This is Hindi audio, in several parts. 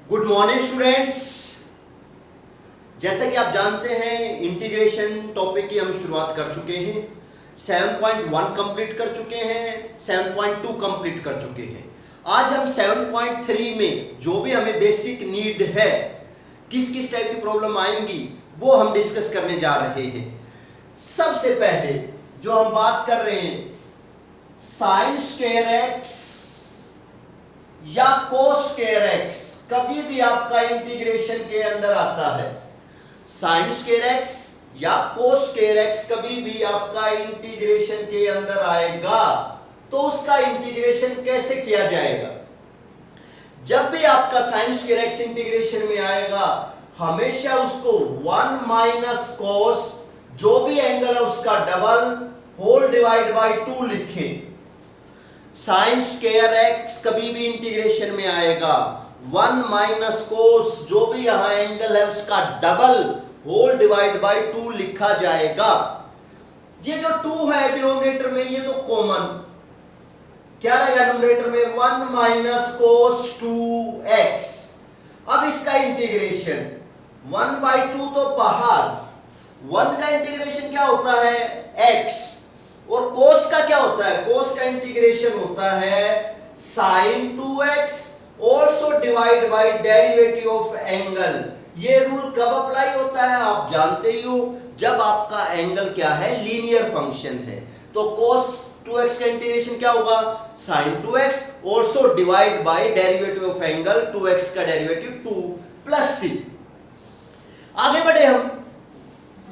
Good morning students. जैसा कि आप जानते हैं इंटीग्रेशन टॉपिक की हम शुरुआत कर चुके हैं। 7.1 कंप्लीट कर चुके हैं, 7.2 कंप्लीट कर चुके हैं। आज हम 7.3 में जो भी हमें बेसिक नीड है, किस किस टाइप की प्रॉब्लम आएंगी वो हम डिस्कस करने जा रहे हैं। सबसे पहले जो हम बात कर रहे हैं साइन स्क्वायर एक्स या कोस स्क्वायर एक्स कभी भी आपका इंटीग्रेशन के अंदर आता है। साइन स्क्वायर एक्स या कोस स्क्वायर एक्स कभी भी आपका इंटीग्रेशन के अंदर आएगा तो उसका इंटीग्रेशन कैसे किया जाएगा। जब भी आपका साइन स्क्वायर एक्स इंटीग्रेशन में आएगा हमेशा उसको 1 माइनस कोस जो भी एंगल है उसका डबल होल डिवाइड बाय 2 लिखें। साइन स्क्वायर एक्स कभी भी इंटीग्रेशन में आएगा 1 माइनस कोस जो भी यहां एंगल है उसका डबल होल डिवाइड बाय 2 लिखा जाएगा। ये जो 2 है डिनोमिनेटर में ये तो कॉमन, क्या रहेगा न्यूमरेटर में 1 माइनस कोस 2x। अब इसका इंटीग्रेशन 1 बाय 2 तो बाहर, 1 का इंटीग्रेशन क्या होता है x और कोस का क्या होता है, कोस का इंटीग्रेशन होता है sin 2x also divide by derivative of angle. ये रूल कब अप्लाई होता है आप जानते ही हो, जब आपका एंगल क्या है लीनियर फंक्शन है। तो cos 2x का इंटीग्रेशन क्या होगा sin 2x also divide by derivative of angle 2x का डेरिवेटिव 2 प्लस c। आगे बढ़े हम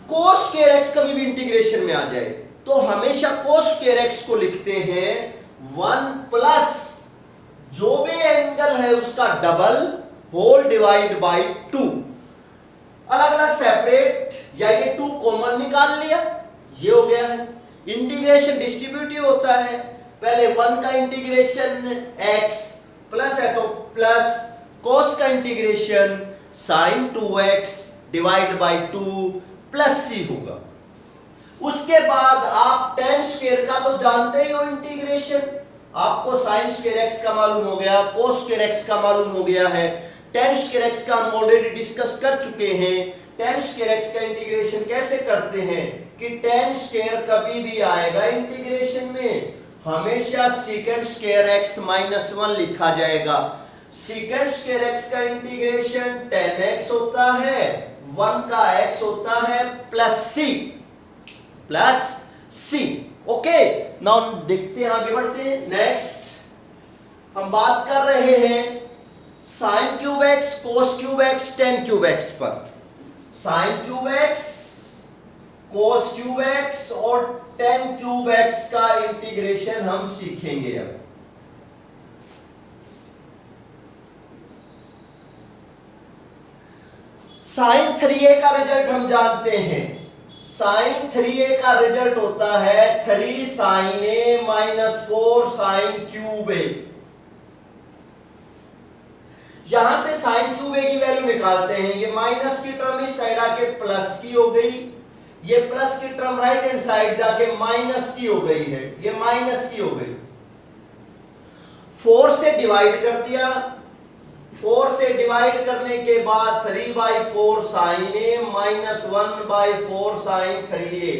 cos स्क्वायर x कभी भी इंटीग्रेशन में आ जाए तो हमेशा cos स्क्वायर x को लिखते हैं 1 प्लस जो भी एंगल है उसका डबल होल डिवाइड बाय 2। अलग अलग सेपरेट या ये 2 कॉमन निकाल लिया, ये हो गया है। इंटीग्रेशन डिस्ट्रीब्यूटिव होता है, पहले 1 का इंटीग्रेशन x प्लस है तो प्लस cos का इंटीग्रेशन sin 2x divide by 2 plus c होगा। उसके बाद आप tan स्क्वायर का तो जानते ही हो इंटीग्रेशन, आपको sin स्क्वायर x का मालूम हो गया, cos स्क्वायर x का मालूम हो गया है, tan स्क्वायर x का हम ऑलरेडी डिस्कस कर चुके हैं। tan स्क्वायर x का इंटीग्रेशन कैसे करते हैं कि tan स्क्वायर कभी भी आएगा इंटीग्रेशन में हमेशा secant स्क्वायर x माइनस 1 लिखा जाएगा। secant स्क्वायर x का इंटीग्रेशन tan x होता है, 1 का x होता है प्लस c। ओके, नाउ देखते हैं, आगे बढ़ते हैं। नेक्स्ट हम बात कर रहे हैं sin cube x cos cube x tan cube x पर। sin cube x cos cube x और tan क्यूब x का इंटीग्रेशन हम सीखेंगे। अब sin 3a का रिजल्ट हम जानते हैं, sin 3a का रिजल्ट होता है 3 sin a minus 4 sin cube a। यहां से sin क्यूब a की वैल्यू निकालते हैं, ये माइनस की टर्म इस साइड आके प्लस की हो गई, ये प्लस की टर्म राइट हैंड साइड जाके माइनस की हो गई है, ये माइनस की हो गई। 4 से डिवाइड कर दिया, 4 से डिवाइड करने के बाद 3/4 sin a minus 1/4 sin 3a,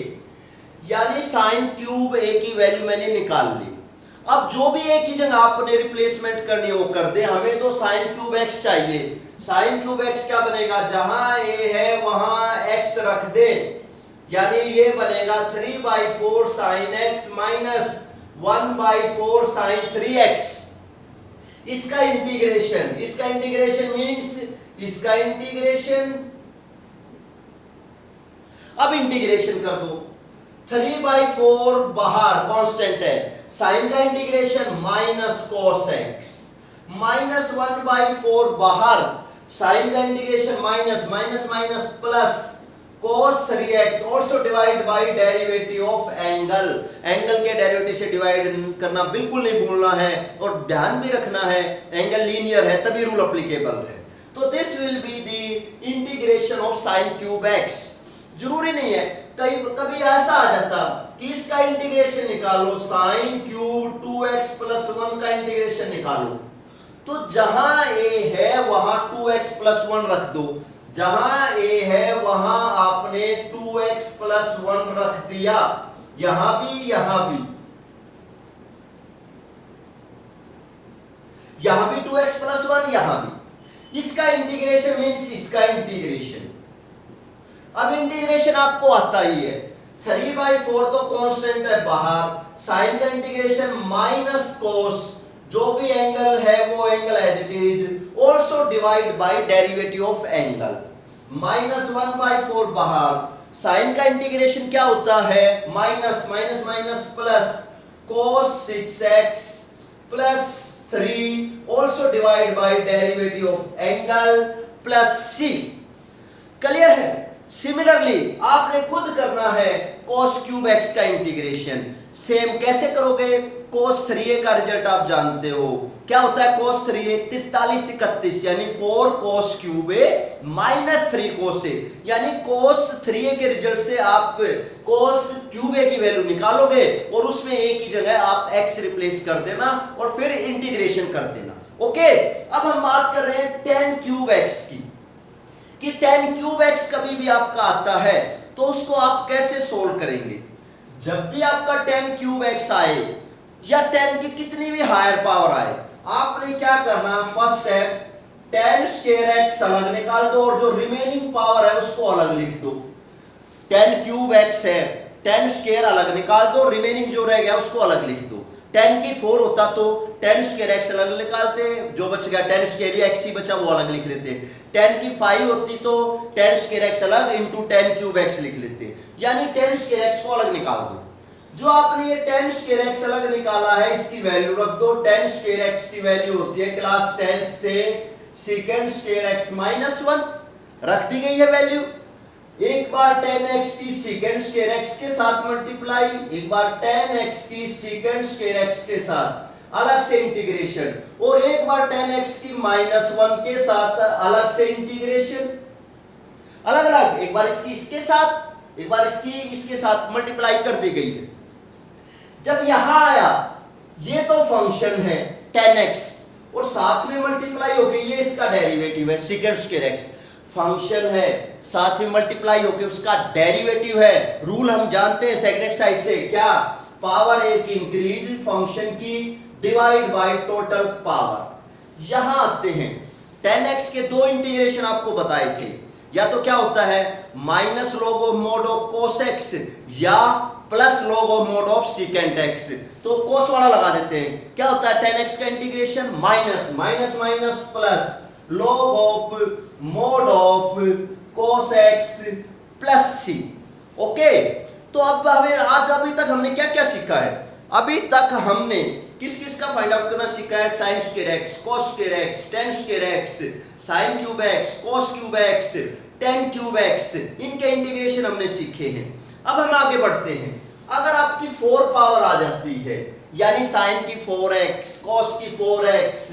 यानी sin क्यूब a की वैल्यू मैंने निकाल ली। अब जो भी a की जगह आपने रिप्लेसमेंट करनी हो कर दे, हमें तो sin क्यूब x चाहिए। sin क्यूब x क्या बनेगा, जहां a है वहां x रख दे, यानी ये बनेगा 3/4 sin x minus 1/4 sin 3x। इसका इंटीग्रेशन मींस इसका इंटीग्रेशन। अब इंटीग्रेशन कर दो, 3/4 बाहर कांस्टेंट है, साइन का integration minus cos x minus 1/4 बाहर, साइन का integration minus minus minus plus cos 3x also divide by derivative of angle. Angle के डेरिवेटिव से डिवाइड करना बिल्कुल नहीं भूलना है और ध्यान भी रखना है एंगल लीनियर है तभी रूल एप्लीकेबल है। तो this will be the integration of sin cube x। जरूरी नहीं है, कभी ऐसा आ जाता कि इसका इंटीग्रेशन निकालो sin क्यूब 2x प्लस 1 का इंटीग्रेशन निकालो, तो जहां ए है वहां 2x प्लस 1 रख दो, जहां ए है वहां आपने 2x प्लस 1 रख दिया, यहां भी यहां भी, यहां भी 2x प्लस 1, यहां भी। इसका इंटीग्रेशन मीन्स इसका इंटीग्रेशन। अब इंटीग्रेशन आपको आता ही है, 3/4 तो कांस्टेंट है बाहर, साइन का इंटीग्रेशन माइनस कोस, जो भी एंगल है वो angle as it is, also divide by derivative of angle, -1/4 बाहर, साइन का इंटीग्रेशन क्या होता है, minus minus minus plus cos 6x plus 3 also divide by derivative of angle plus c। Clear है? सिमिलरली आपने खुद करना है cos क्यूब x का इंटीग्रेशन। सेम कैसे करोगे? cos 3a का रिजल्ट आप जानते हो, क्या होता है cos 3a 43 31, यानी 4 cos cube a minus 3 cos a, यानी cos 3a के रिजल्ट से आप cos क्यूब a की वैल्यू निकालोगे और उसमें a की जगह आप x रिप्लेस कर देना और फिर इंटीग्रेशन कर देना। ओके, अब हम बात कर रहे हैं tan क्यूब x की, कि tan क्यूब x कभी भी आपका आता है तो उसको आप कैसे सोल्व करेंगे। जब भी आपका tan क्यूब x आए या tan की कितनी भी हायर पावर आए, आपने क्या करना, first step tan square x अलग निकाल दो और जो रिमेनिंग पावर है उसको अलग लिख दो। tan क्यूब x है, tan स्क्वायर अलग निकाल दो, रिमेनिंग जो रह गया उसको अलग लिख दो। tan की 4 होता तो tan स्क्वायर x अलग निकालते, जो बच गया tan स्क्वायर x ही बचा वो अलग लिख लेते। tan की 5 होती तो tan स्क्वायर x अलग इंटू tan क्यूब x लिख लेते, यानी tan स्क्वायर x को अलग निकाल दो। जो आपने ये tan स्क्वायर x अलग निकाला है इसकी वैल्यू रख दो। tan स्क्वायर x की वैल्यू होती है क्लास 10th से secant स्क्वायर x माइनस 1, रख दी गई है वैल्यू। एक बार tan x की secant स्क्वायर x के साथ मल्टीप्लाई, एक बार tan x की secant स्क्वायर x के साथ अलग से इंटीग्रेशन, और एक बार tan x की -1 के साथ अलग से इंटीग्रेशन, अलग अलग, एक बार इसकी इसके साथ, एक बार इसकी इसके साथ मल्टीप्लाई कर दी गई है। जब यहां आया, ये तो फंक्शन है tan x और साथ में मल्टीप्लाई हो गई, ये इसका डेरिवेटिव है secant स्क्वायर x, फंक्शन है साथ में मल्टीप्लाई होके उसका डेरिवेटिव है। रूल हम जानते हैं सेकंड एक्सरसाइज से, क्या, पावर एक इंक्रीज फंक्शन की डिवाइड बाय टोटल पावर। यहां आते हैं, tan x के दो इंटीग्रेशन आपको बताए थे, या तो क्या होता है minus log of mode of cos x या plus log of mode of secant x, तो cos वाला लगा देते हैं। क्या होता है tan x का integration minus minus minus plus log of mod of cos x plus c। Okay, तो अब हमें आज अभी तक हमने क्या क्या सीखा है? अभी तक हमने किस किस का फाइंड आउट करना सीखा है? sin square x, cos square x, tan square x, sin cube x, cos cube x, tan cube x, इनके इंटीग्रेशन हमने सीखे हैं। अब हम आगे बढ़ते हैं। अगर आपकी 4 पावर आ जाती है, यानी sin की 4x, cos की 4x,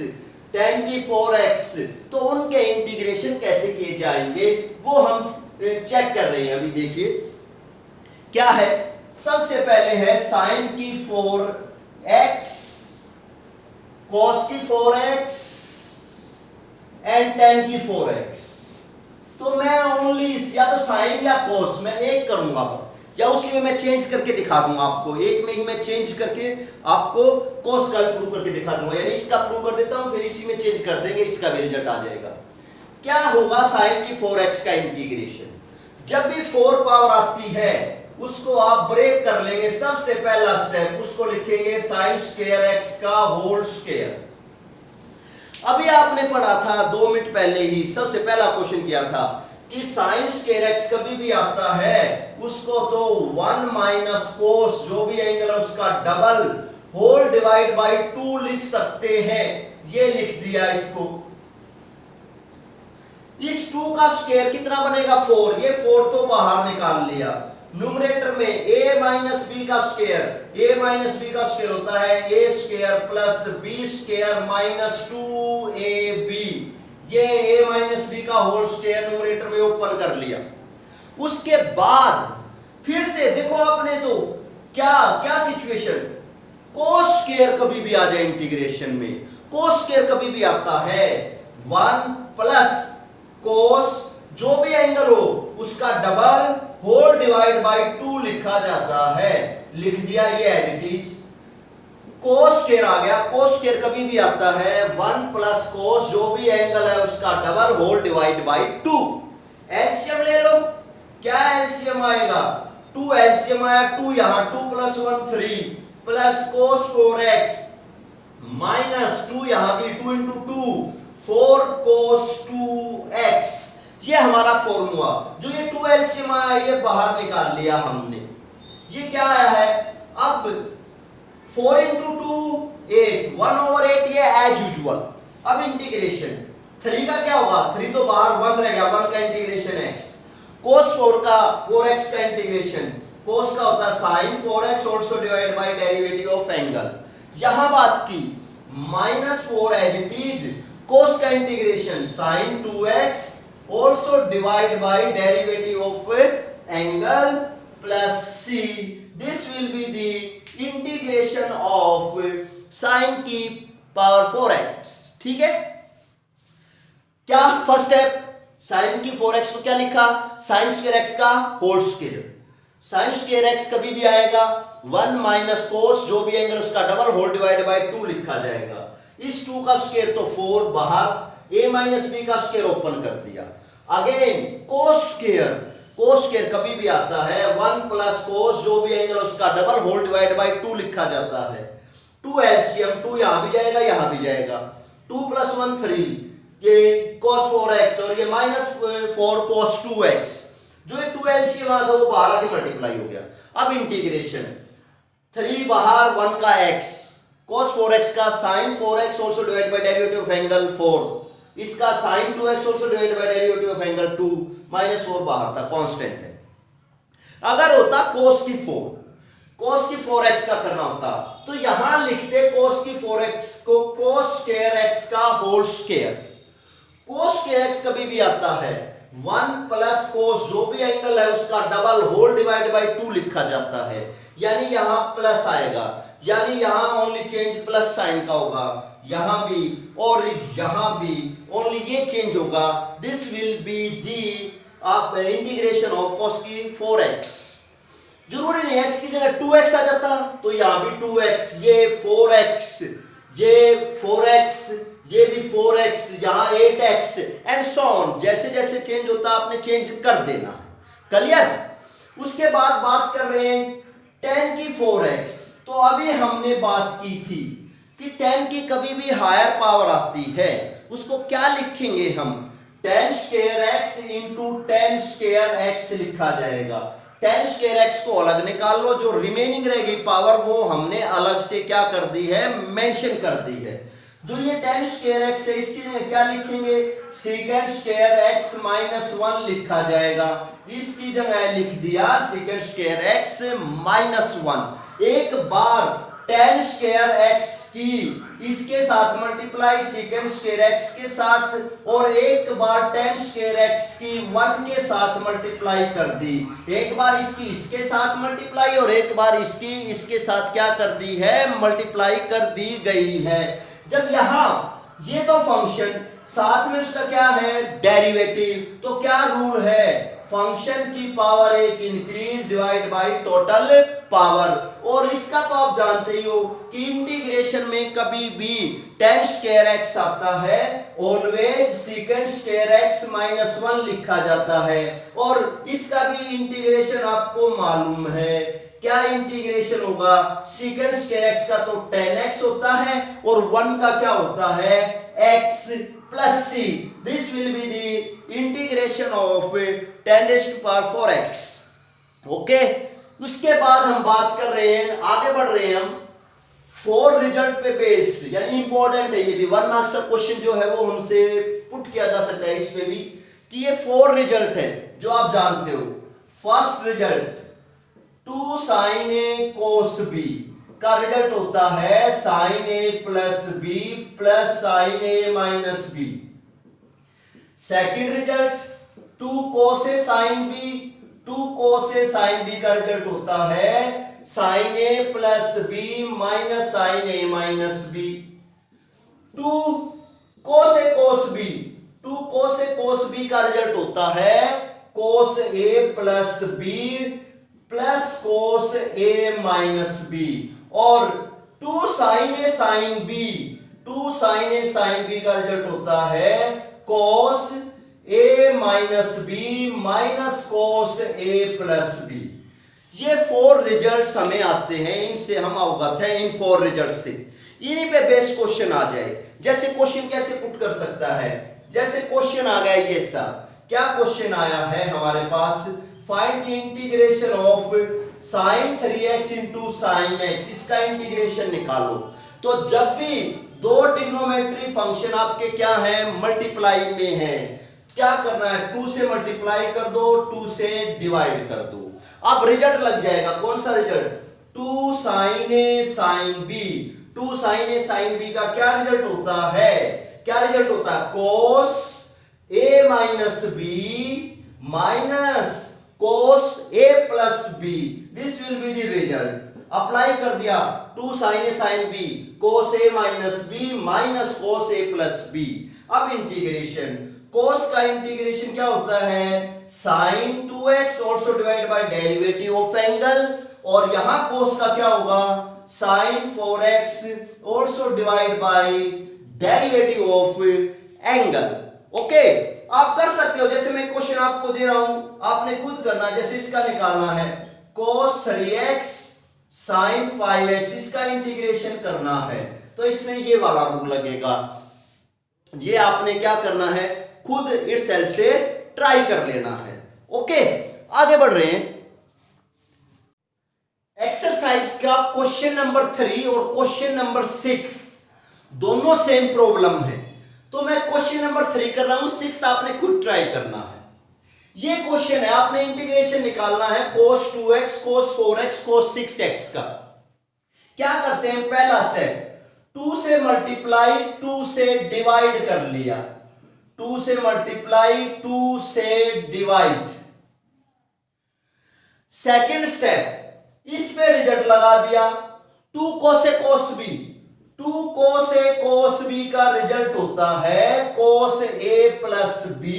tan की 4x, तो उनके इंटीग्रेशन कैसे किए जाएंगे वो हम चेक कर रहे हैं। अभी देखिए क्या है, सबसे पहले है sin की 4x, cos की 4x एंड tan की 4x। तो मैं ओनली या तो sin या cos में एक करूंगा या उसी में मैं चेंज करके दिखा दूंगा आपको, एक में ही मैं चेंज करके आपको cos का प्रूव करके दिखा दूंगा, यानी इसका प्रूव कर देता हूं फिर इसी में चेंज कर देंगे, इसका भी रिजल्ट आ जाएगा। क्या होगा sin की 4x का इंटीग्रेशन? जब भी 4 पावर आती है उसको आप ब्रेक कर लेंगे। सबसे पहला स्टेप उसको लिखेंगे sin स्क्वायर x का होल स्क्वायर। अभी आपने पढ़ा था 2 मिनट पहले ही, सबसे पहला क्वेश्चन किया था कि sin स्क्वायर x कभी भी आता है उसको तो 1 माइनस कोस, जो भी एंगल है उसका डबल, होल डिवाइड बाय 2 लिख सकते हैं। ये लिख दिया इसको। इस 2 का स्क्वायर कितना बनेगा 4, ये 4 तो बाहर निकाल लिया। न्यूमरेटर में a माइनस बी का स्क्वायर, a माइनस बी का स्क्वायर होता है a square plus b square minus 2ab, ये a माइनस बी का होल स्क्वायर न्यूमरेटर में ओपन कर लिया। उसके बाद फिर से देखो आपने तो क्या क्या सिचुएशन, cos स्क्वायर कभी भी आ जाए इंटीग्रेशन में, कोस स्क्वायर कभी भी आता है 1 प्लस कोस जो भी एंगल हो उसका डबल होल डिवाइड बाय 2 लिखा जाता है। लिख दिया ये as it is. Cos square आ गया, कोस स्क्वायर कभी भी आता है 1 प्लस कोस जो भी एंगल है उसका double whole divide by 2। LCM ले लो, क्या एलसीएम आएगा 2, एलसीएम आया 2, यहां 2 plus 1 3 plus cos 4x minus 2, यहां भी 2 इंटू 2 4 कोस 2x। ये हमारा फॉर्मूला, जो ये 2 एलसीएम आया ये बाहर निकाल लिया हमने। ये क्या आया है अब 4 इंटू 2 8, 1/8 ये एज यूजुअल। अब इंटीग्रेशन 3 का क्या होगा, 3 तो बाहर 1 रह गया, 1 का इंटीग्रेशन x, cos 4 का 4x का इंटीग्रेशन, cos का होता है sin 4x also divide by derivative of angle. यहां बात की -4 एज इट इज, cos का इंटीग्रेशन sin 2x also divide by derivative of angle plus c, this will be the integration of sin की पावर 4x। ठीक है, क्या फर्स्ट स्टेप sin की 4x को क्या लिखा, sin स्क्वायर x का whole square. sin square x कभी भी आएगा 1 माइनस कोस जो भी एंगल उसका डबल होल डिवाइड बाय 2 लिखा जाएगा। इस 2 का स्क्वायर तो 4 बाहर, a माइनस b का स्क्वायर ओपन कर दिया। Again cos square, cos square कभी भी आता है 1 प्लस कोस जो भी एंगल उसका डबल होल डिवाइड बाय 2 लिखा जाता है। 2 एलसीएम, 2 यहां भी जाएगा यहां भी जाएगा, 2 प्लस 1 3, ये cos 4x और ये -4 cos 2x, जो ये 2 एलसीएम आता है वो बाहर आके मल्टीप्लाई हो गया। अब इंटीग्रेशन 3 बाहर 1 का x, cos 4x का sin 4x also divide by derivative of angle 4, इसका sin 2x also divide by derivative of angle 2, -4 बाहर था, कांस्टेंट है। अगर होता cos की 4, cos की 4x का करना होता तो यहां लिखते cos की 4x को cos स्क्वायर x का whole square. cos square x कभी भी आता है 1 प्लस cos जो भी एंगल है उसका डबल होल डिवाइड बाय 2 लिखा जाता है। यानी यहां प्लस आएगा, यानी यहां ओनली चेंज प्लस साइन का होगा, यहां भी और यहां भी ओनली ये चेंज होगा। This will be the integration of cos की 4x। जरूरी नहीं x की जगह 2x आ जाता तो यहां भी 2x, ये 4x, ये 4x, ये भी 4x, यहां 8x एंड सो ऑन। जैसे जैसे चेंज होता आपने चेंज कर देना। क्लियर। उसके बाद बात कर रहे हैं 10 की 4x। तो अभी हमने बात की थी कि 10 की कभी भी हायर पावर आती है उसको क्या लिखेंगे हम, 10 square x into 10 square x लिखा जाएगा। 10 स्क्वायर x को अलग निकाल लो, जो रिमेनिंग रहेगी पावर वो हमने अलग से क्या कर दी है, मेंशन कर दी है। जो ये 10 स्क्वायर x है इसकी जगह क्या लिखेंगे, सेकंड स्क्वायर x माइनस 1 लिखा जाएगा। इसकी जगह लिख दिया सेकंड स्क्वायर x माइनस 1। एक बार 10 स्क्वायर x की इसके साथ मल्टीप्लाई सेकंड स्क्वायर x के साथ, और एक बार 10 स्क्वायर x की 1 के साथ मल्टीप्लाई कर दी। एक बार इसकी इसके साथ मल्टीप्लाई और एक बार इसकी इसके साथ क्या कर दी है, मल्टीप्लाई कर दी गई है। जब यहां ये तो फंक्शन साथ में उसका क्या है, डेरिवेटिव, तो क्या रूल है, फंक्शन की पावर एक increase divide by total power. और इसका तो आप जानते ही हो कि इंटीग्रेशन में कभी भी 10 स्क्वायर x आता है always second square x minus 1 लिखा जाता है। और इसका भी इंटीग्रेशन आपको मालूम है, क्या इंटीग्रेशन होगा, सेकंड स्क्वायर x का तो 10x होता है और 1 का क्या होता है, x plus c। This will be the integration of 10 raised to power 4x। Okay, उसके बाद हम बात कर रहे हैं, आगे बढ़ रहे हैं हम 4 रिजल्ट पे बेस्ड, यानी इंपॉर्टेंट है ये भी, 1 मार्क्स का क्वेश्चन जो है वो हमसे पुट किया जा सकता है इस पे भी, कि ये 4 रिजल्ट है जो आप जानते हो। First result 2 sin a cos b का रिजल्ट होता है sin a plus b plus sin a minus b। Second result 2 cos a sin b, 2 cos a sin b का रिजल्ट होता है sin a plus b minus sin a minus b। 2 cos A cos B, 2 cos A cos B का रिजल्ट होता है cos A plus B plus cos A minus B, और 2 sin A sin B, 2 sin A sin B का रिजल्ट होता है cos A minus B minus cos A plus B। ये 4 रिजल्ट्स हमें आते हैं, इनसे हम अवगत हैं, इन 4 रिजल्ट से। इन्हीं पे बेस्ट क्वेश्चन आ जाए। जैसे क्वेश्चन कैसे पुट कर सकता है, जैसे क्वेश्चन आ गया ये सा, क्या क्वेश्चन आया है हमारे पास, find the integration of sin 3x into sine x, इसका इंटीग्रेशन निकालो। तो जब भी दो ट्रिग्नोमेट्री फंक्शन आपके क्या है, मल्टीप्लाई में है, क्या करना है, 2 से मल्टीप्लाई कर दो, 2 से डिवाइड कर दो, अब रिजल्ट लग जाएगा। कौन सा result, 2 sin A sin B, 2 sin A sin B का क्या रिजल्ट होता है, क्या रिजल्ट होता है, cos A minus B minus cos A plus B, this will be the result. Apply कर दिया, 2 sin A sin B cos A minus B minus cos A plus B। अब इंटीग्रेशन, cos का इंटीग्रेशन क्या होता है, sin 2x also divide by derivative of angle, और यहां cos का क्या होगा, sin 4x also divide by derivative of angle. Okay, आप कर सकते हो, जैसे मैं क्वेश्चन आपको दे रहा हूं, आपने खुद करना, जैसे इसका निकालना है cos 3x sin 5x, इसका इंटीग्रेशन करना है, तो इसमें ये वाला रूल लगेगा। ये आपने क्या करना है, खुद इटसेल्फ से ट्राई कर लेना है। ओके, आगे बढ़ रहे हैं। एक्सरसाइज का क्वेश्चन नंबर 3 और क्वेश्चन नंबर 6 दोनों सेम प्रॉब्लम है, तो मैं क्वेश्चन नंबर 3 कर रहा हूं, 6 आपने खुद ट्राई करना है। ये क्वेश्चन है, आपने इंटीग्रेशन निकालना है cos 2x cos 4x cos 6x का। क्या करते हैं, पहला स्टेप, 2 से मल्टीप्लाई 2 से डिवाइड कर लिया, 2 से मल्टीप्लाई 2 से डिवाइड। सेकंड स्टेप, इस पे रिजल्ट लगा दिया, 2 cos A cos B, 2 cos A cos B का रिजल्ट होता है cos A plus B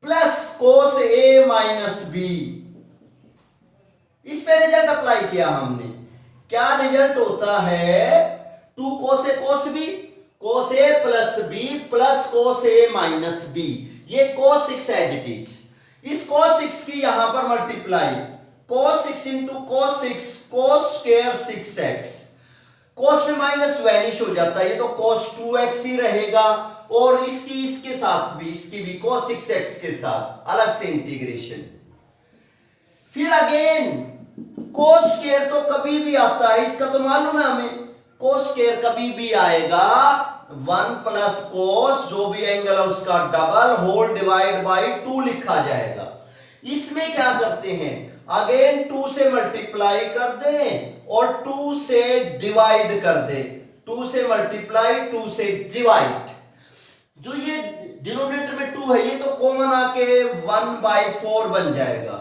plus cos A minus B। इस पे रिजल्ट अप्लाई किया हमने, क्या रिजल्ट होता है, 2 cos A cos B cos A plus B plus cos A minus B, ये cos 6 एज इट इज। इस cos 6 की यहां पर multiply, cos 6 into cos 6 cos square 6x, cos में माइनस वैनिश हो जाता है, ये तो cos 2x ही रहेगा, और इसकी इसके साथ भी, इसकी भी cos 6x के साथ अलग से इंटीग्रेशन। फिर अगेन cos स्क्वायर तो कभी भी आता है, इसका तो मालूम है हमें, cos स्क्वायर कभी भी आएगा 1 प्लस cos, जो भी एंगल है उसका डबल, होल डिवाइड बाय 2 लिखा जाएगा। इसमें क्या करते हैं, अगेन 2 से मल्टीप्लाई कर दें और 2 से डिवाइड कर दें, 2 से मल्टीप्लाई 2 से डिवाइड। जो ये डिनोमिनेटर में 2 है, ये तो कॉमन आके 1/4 बन जाएगा,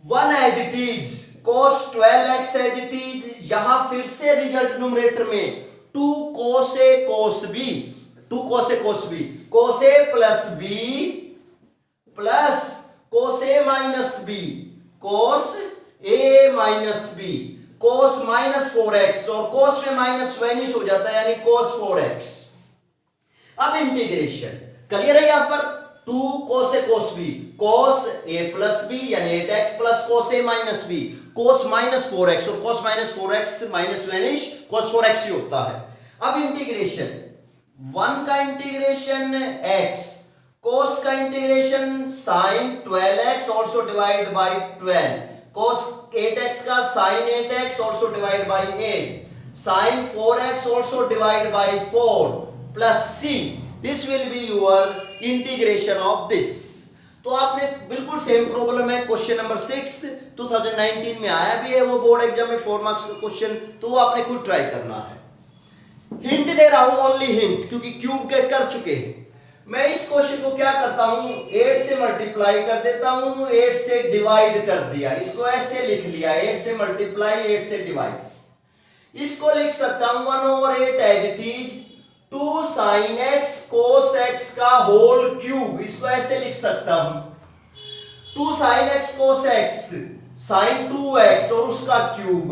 1 as it is, cos 12x as it is. यहां फिर से रिजल्ट न्यूमरेटर में 2 cos A cos B, 2 cos A cos B, cos A plus B plus cos A minus B cos A minus B, cos minus 4x, और cos में माइनस वैनिश हो जाता है, यानी cos 4x। अब इंटीग्रेशन क्लियर है, यहां पर 2 cos A cos B cos A plus B यानी 8x plus cos A minus B cos minus 4x, और cos minus 4x minus vanish cos 4x ही होता है। अब इंटीग्रेशन, 1 का इंटीग्रेशन x, cos का इंटीग्रेशन sin 12x also divide bye 12, cos 8x का sin 8x also divide bye 8, sin 4x also divide bye 4 plus c, this will be your integration of this. तो आपने बिल्कुल सेम प्रॉब्लम है, क्वेश्चन नंबर 6 2019 में आया भी है वो बोर्ड एग्जाम में 4 मार्क्स का क्वेश्चन, तो वो आपने खुद ट्राई करना है। हिंट दे रहा हूं, ओनली हिंट, क्योंकि क्यूब के कर चुके हैं। मैं इस क्वेश्चन को क्या करता हूं, 8 से मल्टीप्लाई कर देता हूं, 8 से डिवाइड कर दिया, इसको ऐसे लिख लिया, 8 से मल्टीप्लाई 8 से डिवाइड। इसको लिख सकता हूं 1/8 as it is 2 sin x cos x का होल क्यूब। इसको ऐसे लिख सकता हूं 2 sin x cos x sin 2x और उसका क्यूब।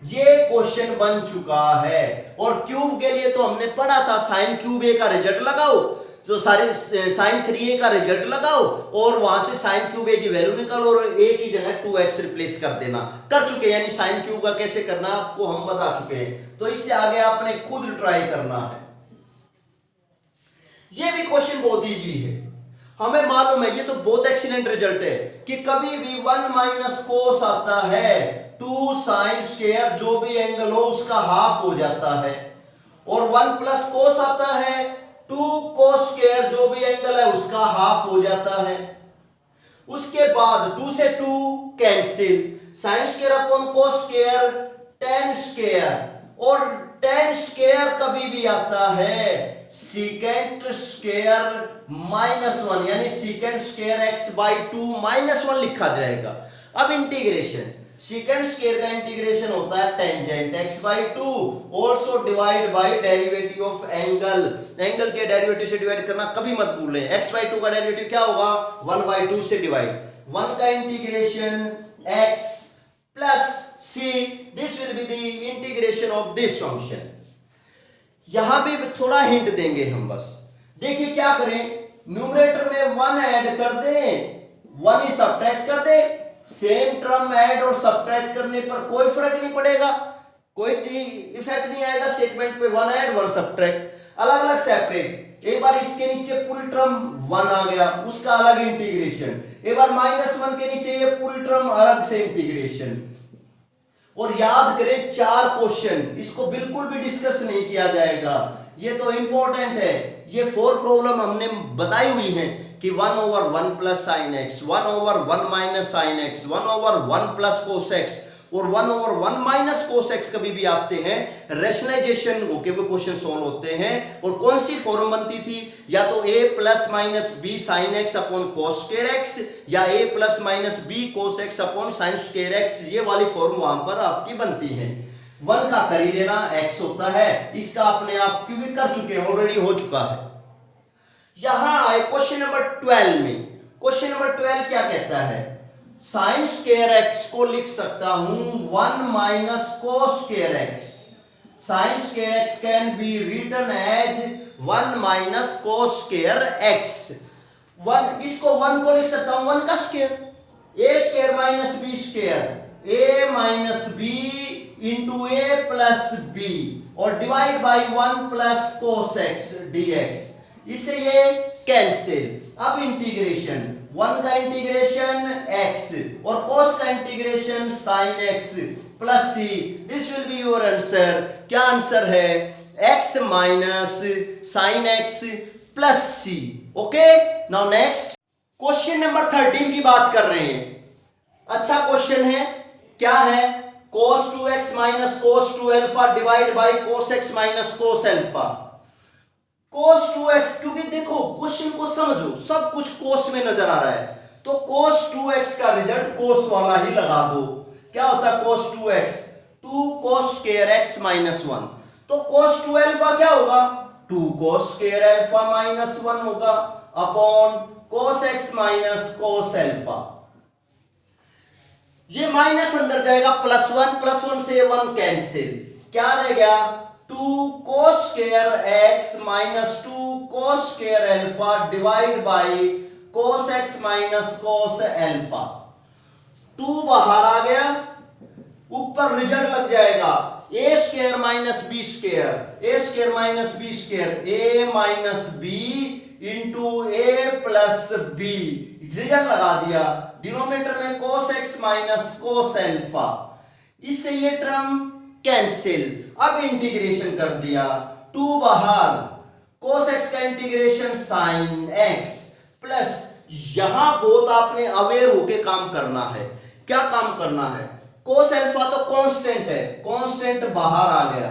ये क्वेश्चन बन चुका है। और क्यूब के लिए तो हमने पढ़ा था sin क्यूब a का रिजल्ट लगाओ, तो सारे sin 3a का रिजल्ट लगाओ और वहां से sin क्यूब a की वैल्यू निकालो और a की जगह 2x रिप्लेस कर देना। कर चुके हैं, यानी sin क्यूब का कैसे करना आपको हम बता चुके हैं। तो इससे आगे आपने खुद ट्राई करना है। ये भी क्वेश्चन बहुत इजी है, हमें मालूम है। ये तो बहुत एक्सीलेंट रिजल्ट है कि कभी भी 1 माइनस कोस आता है 2 साइन स्क्वायर जो भी एंगल हो उसका हाफ हो जाता है, और 1 प्लस कोस आता है 2 कोस स्क्वायर जो भी एंगल है उसका हाफ हो जाता है। उसके बाद 2 से 2 cancel, sine square upon cos square tan square, और tan स्क्वायर कभी भी आता है सीकेंट स्क्वायर माइनस 1, यानी secant square x by 2 minus 1 लिखा जाएगा। अब इंटीग्रेशन, सीकेंट स्क्वायर का इंटीग्रेशन होता है tangent x by 2 also divide by derivative of angle. Angle के डेरिवेटिव से डिवाइड करना कभी मत भूलें। x बाई 2 का डेरिवेटिव क्या होगा 1 बाई 2 से डिवाइड, 1 का integration x plus c, this will be the integration of this function. यहां भी थोड़ा हिंट देंगे हम, बस देखिए क्या करें, न्यूमरेटर में 1 ऐड कर दें, 1 ही सब्ट्रैक्ट कर दे। सेम टर्म ऐड और सब्ट्रैक्ट करने पर कोई फर्क नहीं पड़ेगा, कोई इफेक्ट नहीं आएगा स्टेटमेंट पे। 1 ऐड 1 सब्ट्रैक्ट, अलग अलग सेपरेट। एक बार इसके नीचे पूरी टर्म 1 आ गया, उसका अलग इंटीग्रेशन। एक बार -1 के नीचे ये पूरी टर्म अलग से इंटीग्रेशन। और याद करें 4 क्वेश्चन, इसको बिल्कुल भी डिस्कस नहीं किया जाएगा, ये तो इंपॉर्टेंट है। ये 4 प्रॉब्लम हमने बताई हुई हैं कि 1/1 plus sine x, 1/1 minus sine x, 1/1 plus cos x और 1/1 माइनस कोस एक्स कभी भी आते हैं, रेशनलाइजेशन होके वो क्वेश्चन सॉल्व होते हैं। और कौन सी फॉर्म बनती थी, या तो a plus minus B sine x upon cos square x, या a plus minus B cos x upon sine square x, ये वाली फॉर्म वहां पर आपकी बनती है। 1 का कर ही लेना, x होता है, इसका अपने आप क्योंकि कर चुके हैं, ऑलरेडी हो चुका है। यहां आए क्वेश्चन नंबर 12 में। क्वेश्चन नंबर 12 क्या कहता है, साइन स्क्वायर एक्स को लिख सकता हूं 1 minus cos square x. Sine square x can be written as 1 minus cos square x. 1, इसको 1 को लिख सकता हूं 1 का स्क्वायर, a square minus B square, a minus B into A plus B, और divide by 1 plus cos x dx। इससे ये कैंसिल। अब इंटीग्रेशन, 1 का इंटीग्रेशन x और cos का इंटीग्रेशन sin x plus c, this will be your answer. क्या आंसर है, x minus sin x plus c। Okay, now next question number 13 की बात कर रहे हैं। अच्छा क्वेश्चन है, क्या है, cos 2x minus cos 2 alpha divide by cos x minus cos alpha. cos 2x, क्योंकि देखो क्वेश्चन को समझो, सब कुछ cos में नजर आ रहा है, तो cos 2x का रिजल्ट cos वाला ही लगा दो। क्या होता है cos 2x, 2 cos square x minus 1, तो cos 2 अल्फा क्या होगा 2 cos स्क्वायर अल्फा माइनस 1 होगा upon cos x minus cos alpha. ये माइनस अंदर जाएगा, प्लस 1 से 1 कैंसिल, क्या रह गया 2 cos square x minus 2 cos square alpha divide by cos x minus cos alpha. 2 बाहर आ गया, ऊपर रिजल्ट लग जाएगा a square minus B square, a square minus B square, a minus B into a plus B, result लगा दिया। डिनोमिनेटर में cos x minus cos alpha, इससे ये टर्म कैंसिल। अब इंटीग्रेशन कर दिया, 2 बाहर, cos x का इंटीग्रेशन sin x प्लस, यहां बहुत आपने अवेयर होके काम करना है। क्या काम करना है, cos अल्फा तो कांस्टेंट है, कांस्टेंट बाहर आ गया,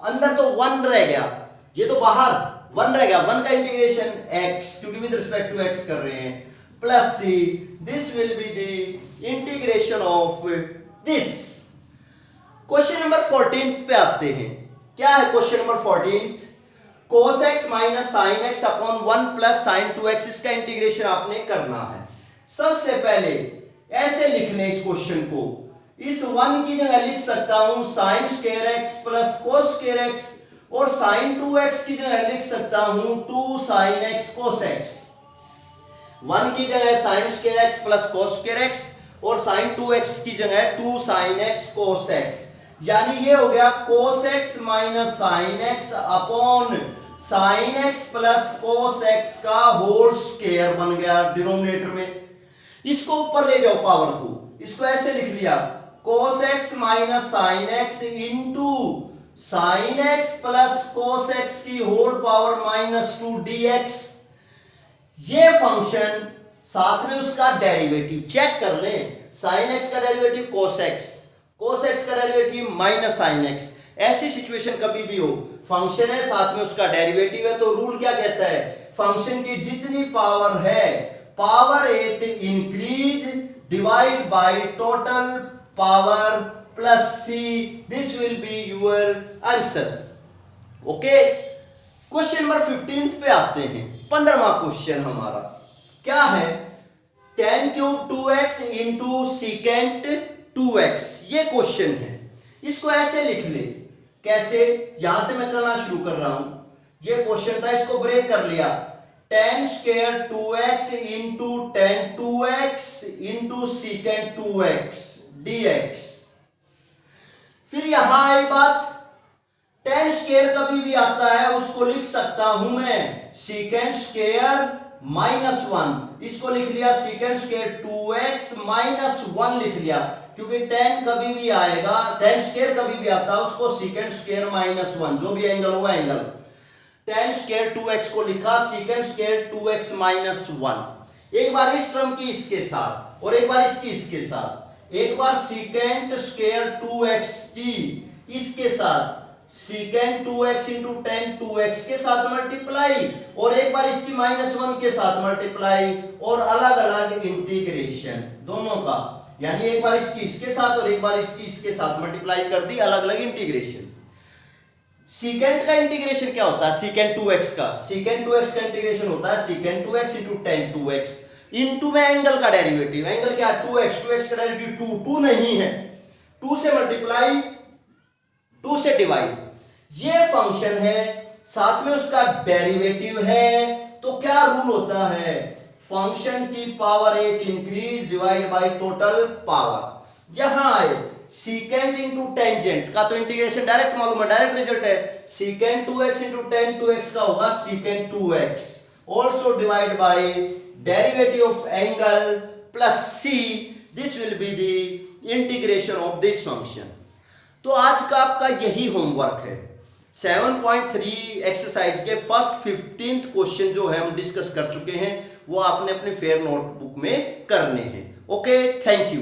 अंदर तो 1 रह गया, ये तो बाहर 1 रह गया, 1 का इंटीग्रेशन x, क्योंकि विद रिस्पेक्ट टू x कर रहे हैं, plus c, this will be the integration of this. Question number 14 पे आते हैं। क्या है question number 14? cos x minus sign x upon 1 plus sign 2x, इसका इंटीग्रेशन आपने करना है। सबसे पहले ऐसे लिख लें इस क्वेश्चन को, इस 1 की जगह लिख सकता हूं sign square x plus cos square x, और साइन 2x की जगह लिख सकता हूं 2 साइन एक्स कोस एक्स। 1 की जगह sign square x plus cos square x, और साइन 2x की जगह 2 साइन एक्स कोस एक्स, यानी ये हो गया cos x minus sign x upon sine x plus cos x का होल स्क्वायर बन गया डिनोमिनेटर में। इसको ऊपर ले जाओ पावर को, इसको ऐसे लिख लिया cos x minus sine x into sine x plus cos x की होल पावर माइनस 2 dx। ये फंक्शन साथ में उसका डेरिवेटिव चेक कर लें, साइन एक्स का डेरिवेटिव कोस एक्स का डेरिवेटिव माइनस साइन एक्स। ऐसी सिचुएशन कभी भी हो, फंक्शन है साथ में उसका डेरिवेटिव है, तो रूल क्या कहता है, फंक्शन की जितनी पावर है power 8 increase divide by total power plus c, this will be your answer. Okay, question number 15 पे आते हैं। 15वां क्वेश्चन हमारा क्या है, tan cube 2x into secant 2x, ये क्वेश्चन है। इसको ऐसे लिख ले, कैसे, यहां से मैं करना शुरू कर रहा हूं। ये क्वेश्चन था, इसको ब्रेक कर लिया, tan square 2x into tan 2x into secant 2x dx। फिर यहां आई बात, tan स्क्वायर कभी भी आता है उसको लिख सकता हूं मैं सीकेंट स्क्वायर माइनस 1, इसको लिख लिया सीकेंट स्क्वायर 2x माइनस 1 लिख लिया, क्योंकि tan कभी भी आएगा, tan स्क्वायर कभी भी आता है उसको सीकेंट स्क्वायर माइनस 1, जो भी एंगल होगा एंगल। tan स्क्वायर 2x को लिखा सीकेंट स्क्वायर 2x माइनस 1। एक बार इस टर्म की इसके साथ और एक बार इसकी इसके साथ, एक बार सीकेंट स्क्वायर 2x की इसके साथ secant 2x into tan 2x के साथ मल्टीप्लाई, और एक बार इसकी माइनस 1 के साथ मल्टीप्लाई, और अलग अलग इंटीग्रेशन दोनों का, यानी एक बार इसकी इसके साथ और एक बार इसकी इसके साथ मल्टीप्लाई कर दी, अलग अलग इंटीग्रेशन। सीकेंट का इंटीग्रेशन क्या होता है, सीकेंट 2x का इंटीग्रेशन होता है secant 2x into tan 2x into में एंगल का डेरिवेटिव, एंगल क्या 2x का डेरिवेटिव 2 नहीं है, 2 से मल्टीप्लाई 2 से डिवाइड। ये फंक्शन है साथ में उसका डेरिवेटिव है, तो क्या रूल होता है, फंक्शन की power 8 increase divide by total power. यहां आए सीकेंट इंटू टेंजेंट का तो इंटीग्रेशन डायरेक्ट मालूम है, डायरेक्ट रिजल्ट है, secant 2x into tan 2x का होगा secant 2x, also divide by derivative of angle plus c, this will be the integration of this function. तो आज का आपका यही होमवर्क है, 7.3 एक्सरसाइज के फर्स्ट 15th क्वेश्चन जो है हम डिस्कस कर चुके हैं, वो आपने अपने फेयर नोटबुक में करने हैं। Okay, thank you.